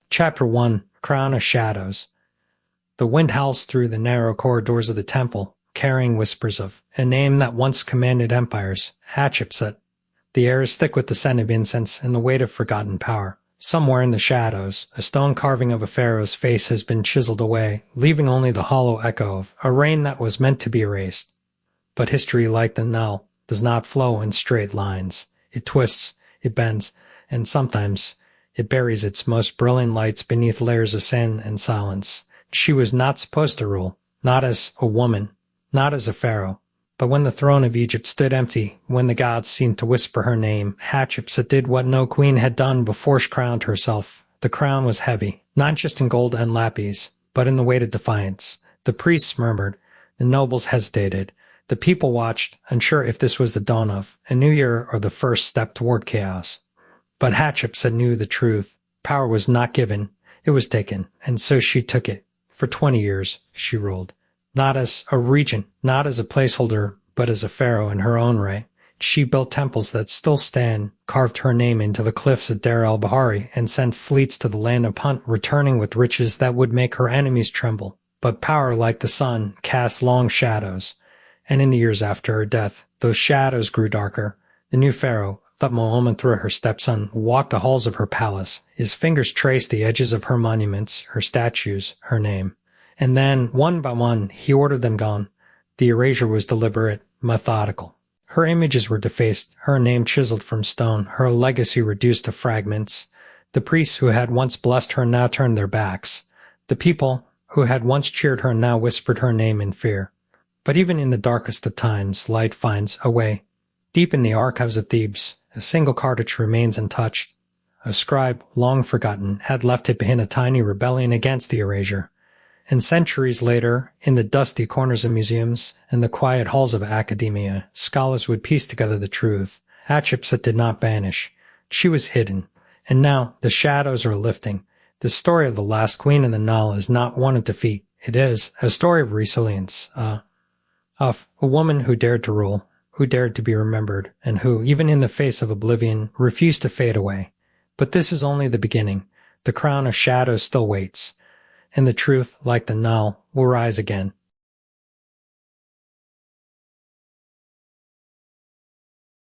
Chapter 1, Crown of Shadows. The wind howls through the narrow corridors of the temple, carrying whispers of a name that once commanded empires, Hatshepsut. The air is thick with the scent of incense and the weight of forgotten power. Somewhere in the shadows, a stone carving of a pharaoh's face has been chiseled away, leaving only the hollow echo of a reign that was meant to be erased. But history, like the Nile, does not flow in straight lines. It twists, it bends, and sometimes it buries its most brilliant lights beneath layers of sand and silence. She was not supposed to rule, not as a woman, not as a pharaoh. But when the throne of Egypt stood empty, when the gods seemed to whisper her name, Hatshepsut did what no queen had done before she crowned herself. The crown was heavy, not just in gold and lapis, but in the weight of defiance. The priests murmured, the nobles hesitated, the people watched, unsure if this was the dawn of a new year or the first step toward chaos. But Hatshepsut knew the truth. Power was not given, it was taken, and so she took it. For 20 years, she ruled. Not as a regent, not as a placeholder, but as a pharaoh in her own right. She built temples that still stand, carved her name into the cliffs of Deir el-Bahari, and sent fleets to the land of Punt, returning with riches that would make her enemies tremble. But power, like the sun, cast long shadows. And in the years after her death, those shadows grew darker. The new pharaoh, Thutmose III, her stepson, walked the halls of her palace. His fingers traced the edges of her monuments, her statues, her name. And then, one by one, he ordered them gone. The erasure was deliberate, methodical. Her images were defaced, her name chiseled from stone, her legacy reduced to fragments. The priests who had once blessed her now turned their backs. The people who had once cheered her now whispered her name in fear. But even in the darkest of times, light finds a way. Deep in the archives of Thebes, a single cartridge remains untouched. A scribe, long forgotten, had left it behind a tiny rebellion against the erasure. And centuries later, in the dusty corners of museums and the quiet halls of academia, scholars would piece together the truth. Hatshepsut did not vanish. She was hidden. And now the shadows are lifting. The story of the last queen of the Nile is not one of defeat. It is a story of resilience, of a woman who dared to rule, who dared to be remembered, and who, even in the face of oblivion, refused to fade away. But this is only the beginning. The crown of shadows still waits. And the truth, like the Nile, will rise again.